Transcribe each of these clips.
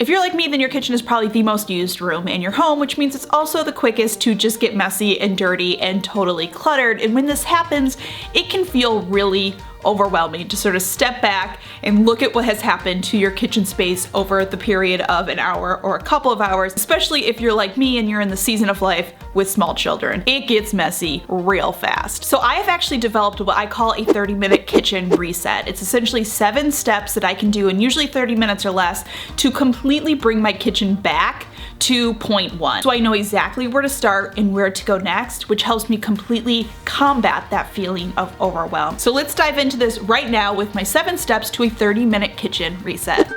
If you're like me, then your kitchen is probably the most used room in your home, which means it's also the quickest to just get messy and dirty and totally cluttered. And when this happens, it can feel really overwhelming to sort of step back and look at what has happened to your kitchen space over the period of an hour or a couple of hours, especially if you're like me and you're in the season of life with small children. It gets messy real fast. So I have actually developed what I call a 30-minute kitchen reset. It's essentially 7 steps that I can do in usually 30 minutes or less to completely bring my kitchen back to point 1. So I know exactly where to start and where to go next, which helps me completely combat that feeling of overwhelm. So let's dive into this right now with my 7 steps to a 30-minute kitchen reset.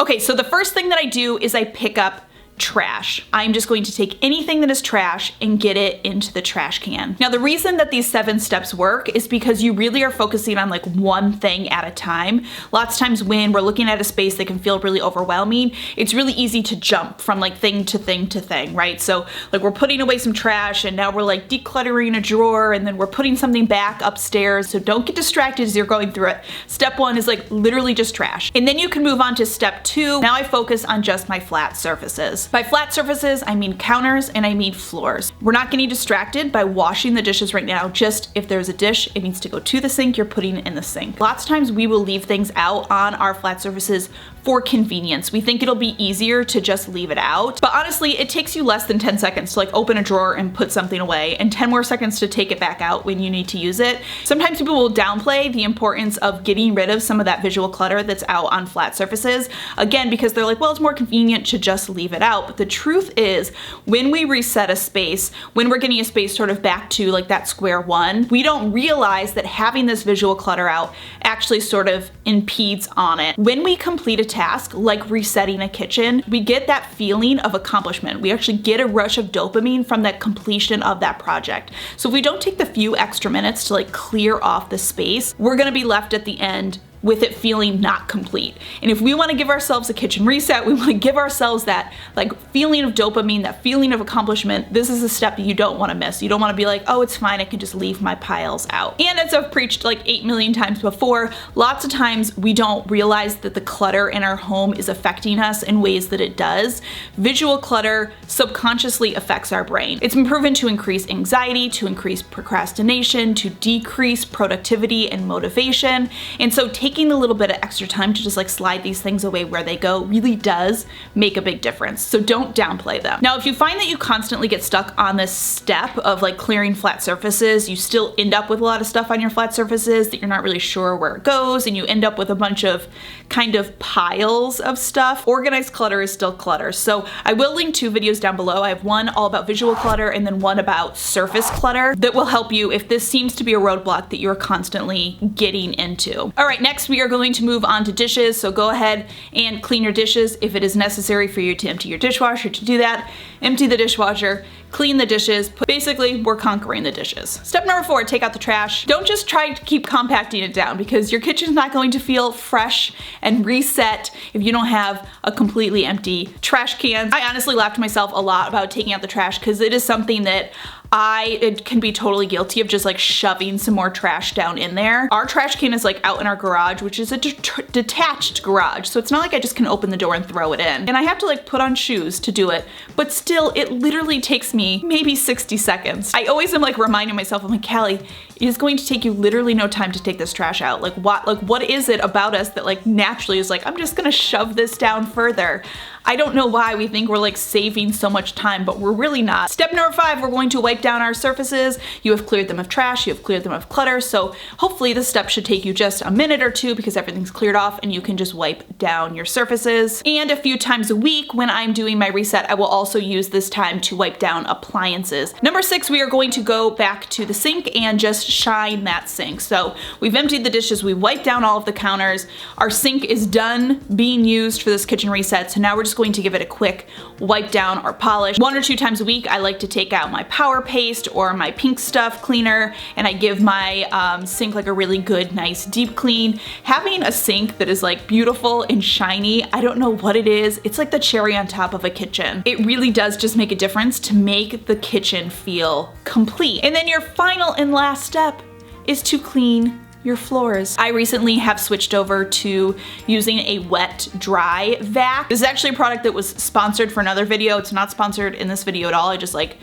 Okay, so the first thing that I do is I pick up trash. I'm just going to take anything that is trash and get it into the trash can. Now, the reason that these 7 steps work is because you really are focusing on like one thing at a time. Lots of times when we're looking at a space that can feel really overwhelming, it's really easy to jump from like thing to thing to thing, right? So like we're putting away some trash and now we're like decluttering a drawer and then we're putting something back upstairs. So don't get distracted as you're going through it. Step 1 is like literally just trash. And then you can move on to step 2. Now I focus on just my flat surfaces. By flat surfaces, I mean counters and I mean floors. We're not getting distracted by washing the dishes right now. Just if there's a dish, it needs to go to the sink, you're putting it in the sink. Lots of times we will leave things out on our flat surfaces for convenience. We think it'll be easier to just leave it out. But honestly, it takes you less than 10 seconds to like open a drawer and put something away and 10 more seconds to take it back out when you need to use it. Sometimes people will downplay the importance of getting rid of some of that visual clutter that's out on flat surfaces. Again, because they're like, well, it's more convenient to just leave it out. But the truth is, when we reset a space, when we're getting a space sort of back to like that square one, we don't realize that having this visual clutter out actually sort of impedes on it. When we complete a task like resetting a kitchen, we get that feeling of accomplishment. We actually get a rush of dopamine from that completion of that project. So if we don't take the few extra minutes to like clear off the space, we're gonna be left at the end with it feeling not complete. And if we wanna give ourselves a kitchen reset, we wanna give ourselves that like feeling of dopamine, that feeling of accomplishment, this is a step you don't wanna miss. You don't wanna be like, oh, it's fine, I can just leave my piles out. And as I've preached like 8 million times before, lots of times we don't realize that the clutter in our home is affecting us in ways that it does. Visual clutter subconsciously affects our brain. It's been proven to increase anxiety, to increase procrastination, to decrease productivity and motivation. And so taking a little bit of extra time to just like slide these things away where they go really does make a big difference. So don't downplay them. Now, if you find that you constantly get stuck on this step of like clearing flat surfaces, you still end up with a lot of stuff on your flat surfaces that you're not really sure where it goes, and you end up with a bunch of kind of piles of stuff. Organized clutter is still clutter. So I will link 2 videos down below. I have one all about visual clutter and then one about surface clutter that will help you if this seems to be a roadblock that you're constantly getting into. All right, next we are going to move on to dishes. So go ahead and clean your dishes. If it is necessary for you to empty your dishwasher, to do that, empty the dishwasher, clean the dishes. Basically, we're conquering the dishes. Step number 4, take out the trash. Don't just try to keep compacting it down, because your kitchen's not going to feel fresh and reset if you don't have a completely empty trash can. I honestly laughed to myself a lot about taking out the trash, because it is something that I can be totally guilty of, just like shoving some more trash down in there. Our trash can is like out in our garage, which is a detached garage. So it's not like I just can open the door and throw it in. And I have to like put on shoes to do it. But still, it literally takes me maybe 60 seconds. I always am like reminding myself, I'm like, Callie, it is going to take you literally no time to take this trash out. Like what is it about us that like naturally is like, I'm just gonna shove this down further. I don't know why we think we're like saving so much time, but we're really not. Step number 5, we're going to wipe down our surfaces. You have cleared them of trash, you have cleared them of clutter, so hopefully this step should take you just a minute or 2 because everything's cleared off and you can just wipe down your surfaces. And a few times a week when I'm doing my reset, I will also use this time to wipe down appliances. Number 6, we are going to go back to the sink and just shine that sink. So we've emptied the dishes, we wiped down all of the counters, our sink is done being used for this kitchen reset, so now we're just just going to give it a quick wipe down or polish. 1 or 2 times a week, I like to take out my Power Paste or my Pink Stuff cleaner, and I give my sink like a really good, nice deep clean. Having a sink that is like beautiful and shiny, I don't know what it is. It's like the cherry on top of a kitchen. It really does just make a difference to make the kitchen feel complete. And then your final and last step is to clean your floors. I recently have switched over to using a wet dry vac. This is actually a product that was sponsored for another video. It's not sponsored in this video at all. I just like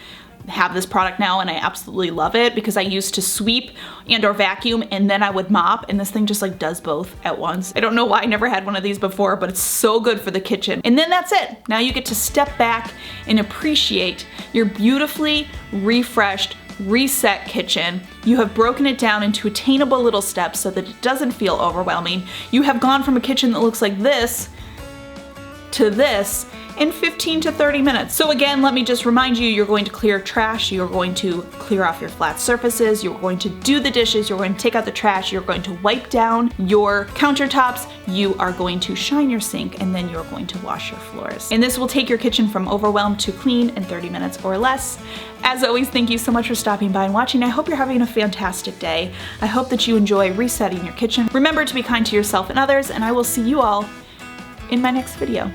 have this product now and I absolutely love it because I used to sweep and or vacuum and then I would mop, and this thing just like does both at once. I don't know why I never had one of these before, but it's so good for the kitchen. And then that's it. Now you get to step back and appreciate your beautifully refreshed, reset kitchen. You have broken it down into attainable little steps so that it doesn't feel overwhelming. You have gone from a kitchen that looks like this to this in 15 to 30 minutes. So again, let me just remind you, you're going to clear trash, you're going to clear off your flat surfaces, you're going to do the dishes, you're going to take out the trash, you're going to wipe down your countertops, you are going to shine your sink, and then you're going to wash your floors. And this will take your kitchen from overwhelmed to clean in 30 minutes or less. As always, thank you so much for stopping by and watching. I hope you're having a fantastic day. I hope that you enjoy resetting your kitchen. Remember to be kind to yourself and others, and I will see you all in my next video.